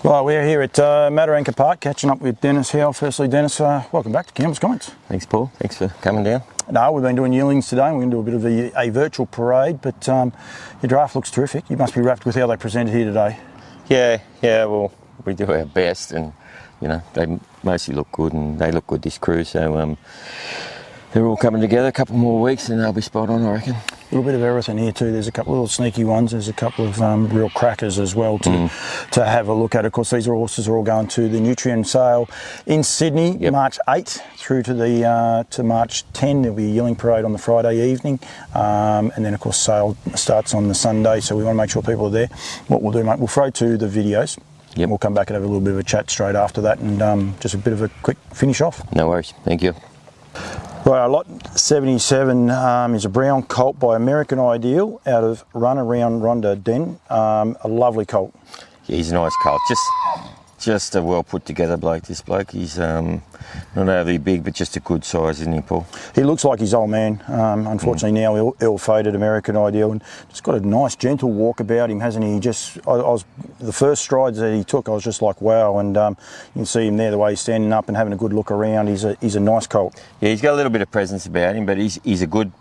Well, we're here at Mataranka Park catching up with Denis Howe. Firstly, Denis, welcome back to Campbell's Comments. Thanks, Paul. Thanks for coming down. No, we've been doing yearlings today. We're going to do a bit of a virtual parade, but your draft looks terrific. You must be wrapped with how they presented here today. Yeah, well, we do our best, and you know, they mostly look good, and they look good, this crew, so they're all coming together. A couple more weeks and they'll be spot on, I reckon. A little bit of everything here too. There's a couple of little sneaky ones. There's a couple of real crackers as well to have a look at. Of course, these horses are all going to the Nutrien sale in Sydney, March 8th through to the to March 10. There'll be a yearling parade on the Friday evening, and then of course sale starts on the Sunday. So we want to make sure people are there. What we'll do, mate, we'll throw to the videos. Yep. We'll come back and have a little bit of a chat straight after that, and just a bit of a quick finish off. No worries. Thank you. Right, lot 77 is a brown colt by American Ideal out of Run Around Rhonda Den. A lovely colt. Yeah, he's a nice colt. Just a well put together bloke, this bloke. He's not overly big, but just a good size, isn't he, Paul? He looks like his old man. Unfortunately now ill-fated, American Ideal, and just got a nice gentle walk about him, hasn't he? I was the first strides that he took, I was just like, wow. And you can see him there, the way he's standing up and having a good look around. He's a nice colt. Yeah, he's got a little bit of presence about him, but he's a good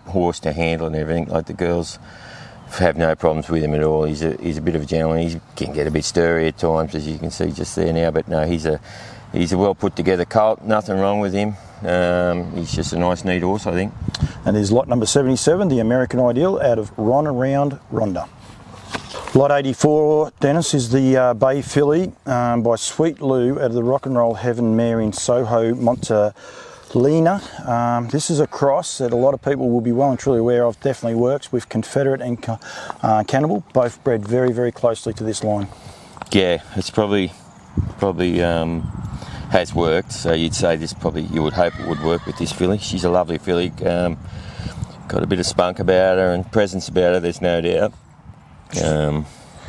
horse to handle and everything. Like the girls have no problems with him at all. He's a bit of a gentleman. He can get a bit stirry at times, as you can see just there now. But no, he's a well put together colt. Nothing wrong with him. He's just a nice, neat horse, I think. And there's lot number 77, the American Ideal out of Run Around Rhonda. Lot 84, Denis, is the Bay Filly by Sweet Lou out of the Rock and Roll Heaven mare in Soho, Montalina. This is a cross that a lot of people will be well and truly aware of. Definitely works with Confederate and Cannibal, both bred very, very closely to this line. Yeah, it's probably has worked. So you'd say this you would hope it would work with this filly. She's a lovely filly. Got a bit of spunk about her and presence about her, there's no doubt.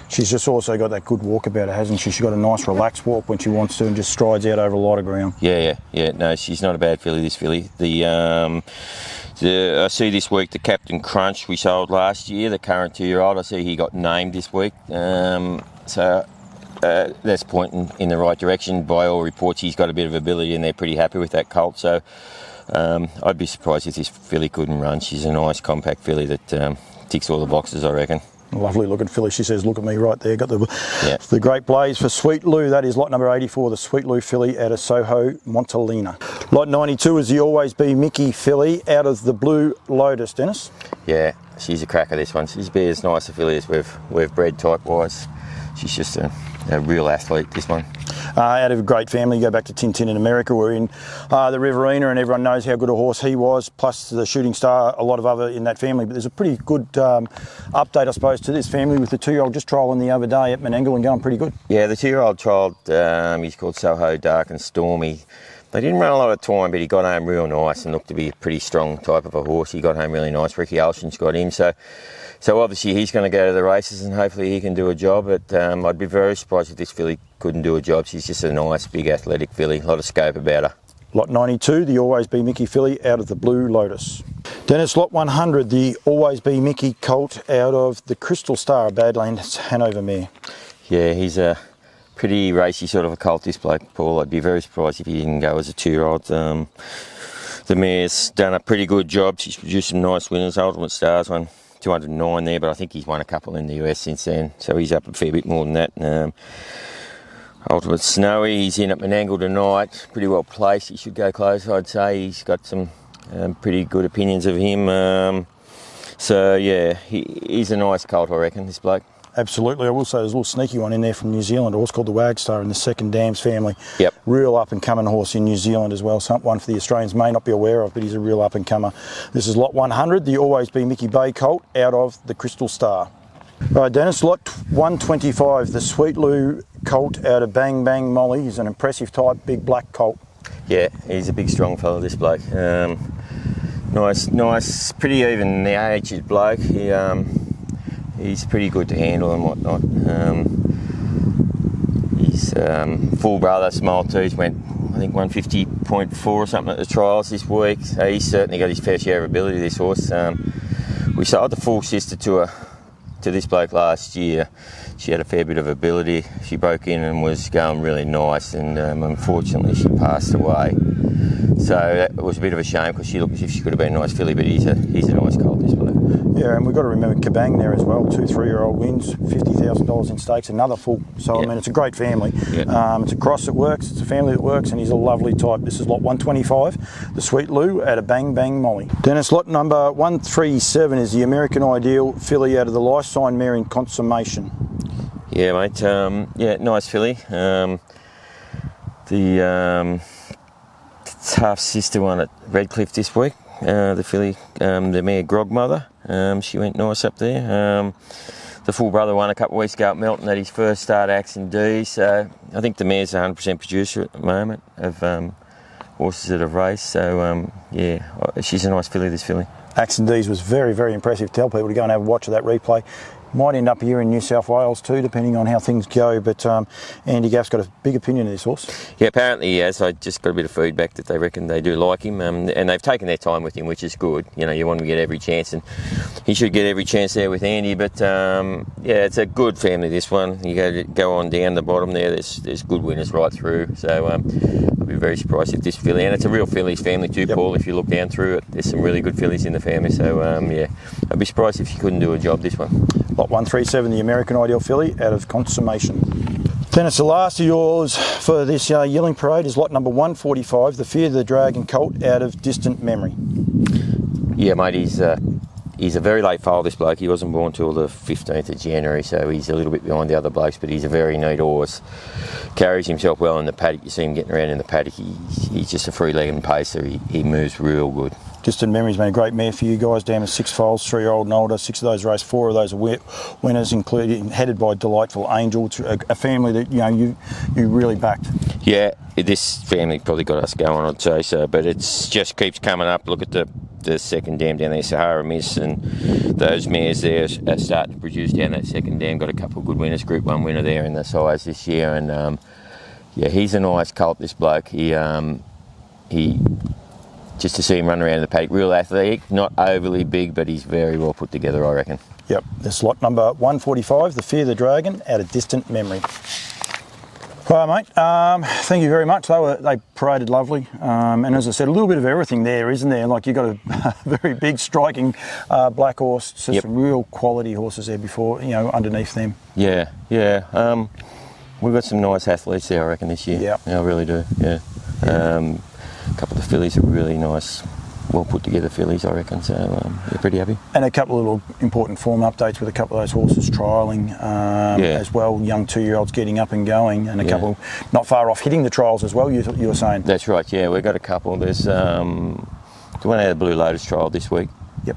She's just also got that good walk about her, hasn't she? She's got a nice relaxed walk when she wants to and just strides out over a lot of ground. Yeah. No, she's not a bad filly, this filly. I see this week the Captain Crunch we sold last year, the current 2-year-old. I see he got named this week. So that's pointing in the right direction. By all reports, he's got a bit of ability and they're pretty happy with that colt. So I'd be surprised if this filly couldn't run. She's a nice compact filly that ticks all the boxes, I reckon. Lovely looking filly. She says, look at me right there. Got the great blaze for Sweet Lou. That is lot number 84, the Sweet Lou filly out of Soho, Montalina. Lot 92 is the Always Be Mickey filly out of the Blue Lotus, Denis. Yeah, she's a cracker, this one. She's be as nice a filly as we've bred type-wise. She's just a real athlete, this one. Out of a great family. You go back to Tintin in America. We're in the Riverina, and everyone knows how good a horse he was, plus the Shooting Star, a lot of other in that family. But there's a pretty good update, I suppose, to this family with the 2-year-old just trialling the other day at Menangle and going pretty good. Yeah, the 2-year-old trialled, he's called Soho Dark and Stormy. They didn't run a lot of time, but he got home real nice and looked to be a pretty strong type of a horse. He got home really nice. Ricky Olsen's got him. So obviously he's going to go to the races and hopefully he can do a job. But I'd be very surprised if this filly couldn't do a job. She's just a nice, big, athletic filly. A lot of scope about her. Lot 92, the Always Be Mickey filly out of the Blue Lotus. Denis, lot 100, the Always Be Mickey colt out of the Crystal Star, Badlands Hanover mare. Yeah, he's a pretty racy sort of a colt, this bloke, Paul. I'd be very surprised if he didn't go as a 2-year-old. The mare's done a pretty good job. She's produced some nice winners. Ultimate Stars won 209 there, but I think he's won a couple in the US since then, so he's up a fair bit more than that. Ultimate Snowy, he's in at Menangle tonight, pretty well placed. He should go close, I'd say. He's got some pretty good opinions of him. So yeah, he's a nice colt, I reckon, this bloke. Absolutely. I will say there's a little sneaky one in there from New Zealand, a horse called the Wagstar in the second Dams family. Yep. Real up-and-coming horse in New Zealand as well. One for the Australians may not be aware of, but he's a real up-and-comer. This is lot 100, the Always Be Mickey Bay colt out of the Crystal Star. All right, Denis, lot 125, the Sweet Lou colt out of Bang Bang Molly. He's an impressive type, big black colt. Yeah, he's a big, strong fellow, this bloke. Nice, pretty even aged bloke. He's pretty good to handle and whatnot. He's full brother, Smile Tooth, went I think 150.4 or something at the trials this week. So he's certainly got his fair share of ability, this horse. We sold the full sister to this bloke last year. she had a fair bit of ability. She broke in and was going really nice, and unfortunately she passed away. So that was a bit of a shame because she looked as if she could have been a nice filly, but he's a nice colt, this bloke. Yeah, and we've got to remember Kabang there as well, 2 3-year-old wins, $50,000 in stakes, another full. So, I mean, it's a great family. It's a cross that works, it's a family that works, and he's a lovely type. This is lot 125, the Sweet Lou out of Bang Bang Molly. Dennis, lot number 137 is the American Ideal filly out of the Life Sign Mare in Consummation. Yeah, mate. Nice filly. The half sister one at Redcliffe this week. The filly, the mare Grogmother. She went nice up there. The full brother won a couple of weeks ago at Melton at his first start, Action D. So I think the mare's 100% producer at the moment of horses that have raced. So she's a nice filly, this filly. Action D's was very, very impressive. Tell people to go and have a watch of that replay. Might end up here in New South Wales too, depending on how things go. But Andy Gaff's got a big opinion of this horse. Yeah, apparently he has. I just got a bit of feedback that they reckon they do like him, and they've taken their time with him, which is good. You know, you want him to get every chance, and he should get every chance there with Andy. But it's a good family, this one. You go on down the bottom there. There's good winners right through. So I'll be very surprised if this filly, and it's a real fillies family too, Paul. If you look down through it, there's some really good fillies in the family. So I'd be surprised if she couldn't do a job, this one. Lot 137, the American Ideal filly out of Consummation. Then it's the last of yours for this yearling parade is lot number 145, the Fear the Dragon colt out of Distant Memory. Yeah, mate, he's a very late foal, this bloke. He wasn't born till the 15th of January, so he's a little bit behind the other blokes, but he's a very neat horse. Carries himself well in the paddock. You see him getting around in the paddock. He's just a free-legged pacer. He moves real good. Distant Memory's been a great mare for you guys, down to 6 foals, 3-year-old and older. 6 of those raced, 4 of those are winners, including headed by Delightful Angel, a family that you really backed. Yeah, this family probably got us going, I'd say so, but it just keeps coming up. Look at the second dam down there, Sahara Miss, and those mares there are starting to produce down that second dam. Got a couple of good winners, Group 1 winner there in the size this year, and he's a nice colt, this bloke. He just to see him run around the paddock, real athletic, not overly big, but he's very well put together, I reckon. Yep, this lot number 145, the Fear the Dragon out of Distant Memory. Right, mate, thank you very much. They paraded lovely, and as I said, a little bit of everything there, isn't there? Like, you've got a very big, striking black horse, so some real quality horses there before, underneath them. Yeah. We've got some nice athletes there, I reckon, this year. Yeah, I really do, yeah. A couple of the fillies are really nice, well put together fillies, I reckon, so they're pretty happy. And a couple of little important form updates with a couple of those horses trialling as well, young 2-year-olds getting up and going, and a couple not far off hitting the trials as well, you were saying. That's right, yeah, we've got a couple. There's the one out of the Blue Lotus trial this week. Yep.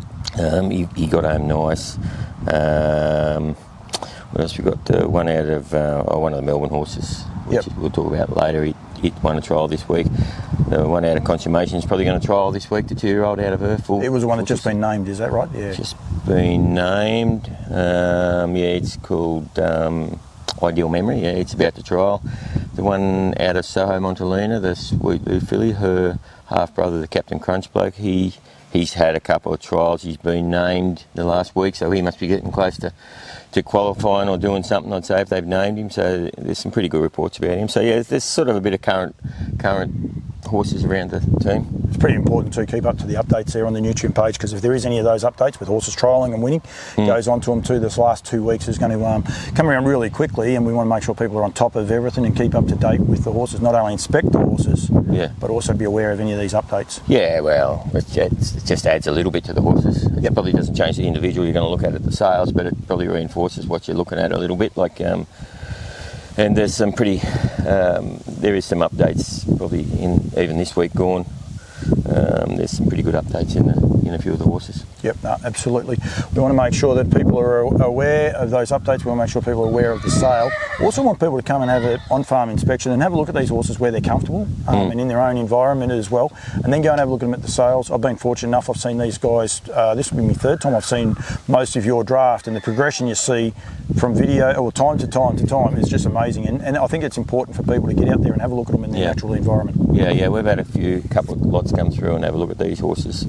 He got home nice. What else we got? One out of one of the Melbourne horses, which we'll talk about later. He won a trial this week. The one out of Consummation is probably going to trial this week, the 2-year-old out of her. It was the one that's just been named, is that right? Yeah. Just been named. It's called Ideal Memory. Yeah, it's about to trial. The one out of Soho Montalina, the Sweet Blue filly, her half-brother, the Captain Crunch bloke, he's had a couple of trials. He's been named the last week, so he must be getting close to qualifying or doing something, I'd say, if they've named him. So there's some pretty good reports about him. So yeah, there's sort of a bit of current horses around the team. It's pretty important to keep up to the updates there on the Nutrien page, because if there is any of those updates with horses trialling and winning, goes on to them too. This last 2 weeks is going to come around really quickly, and we want to make sure people are on top of everything and keep up to date with the horses, not only inspect the horses, but also be aware of any of these updates. Yeah, well, it just adds a little bit to the horses. It probably doesn't change the individual you're going to look at the sales, but it probably reinforces what you're looking at a little bit. Like, and there's some pretty, there is some updates probably even this week gone. There's some pretty good updates in a few of the horses. Yep, no, absolutely. We want to make sure that people are aware of those updates. We want to make sure people are aware of the sale. Also want people to come and have an on-farm inspection and have a look at these horses where they're comfortable and in their own environment as well, and then go and have a look at them at the sales. I've been fortunate enough, I've seen these guys, this will be my 3rd time I've seen most of your draft, and the progression you see from video or time to time is just amazing, and I think it's important for people to get out there and have a look at them in their natural environment. Yeah, we've had a couple of lots come through and have a look at these horses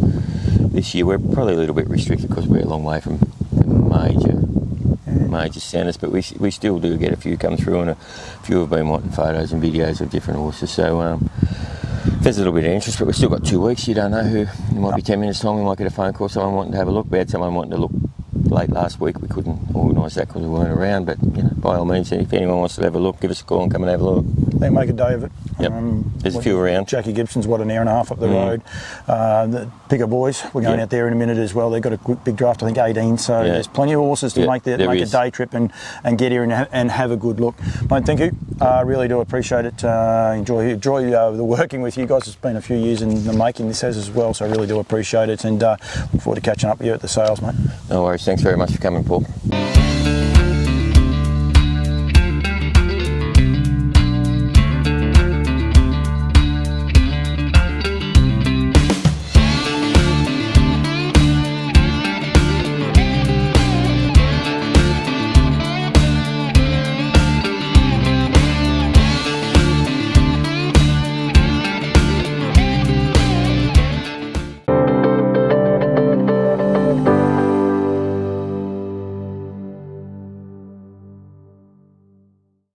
this year. We're probably a little bit restricted because we're a long way from the major major centres, but we still do get a few come through, and a few have been wanting photos and videos of different horses. So there's a little bit of interest, but we've still got 2 weeks. You don't know who. It might be 10 minutes time. We might get a phone call. Someone wanting to have a look. We had someone wanting to look late last week. We couldn't organise that because we weren't around. But by all means, if anyone wants to have a look, give us a call and come and have a look. They make a day of it. Yep. There's a few around. Jackie Gibson's what, an hour and a half up the road. The Picker Boys, we're going out there in a minute as well. They've got a big draft, I think 18. So there's plenty of horses to make a day trip and get here and have a good look. Mate, thank you. I really do appreciate it. Enjoy the working with you guys. It's been a few years in the making, this has as well. So I really do appreciate it, and look forward to catching up with you at the sales, mate. No worries. Thanks very much for coming, Paul.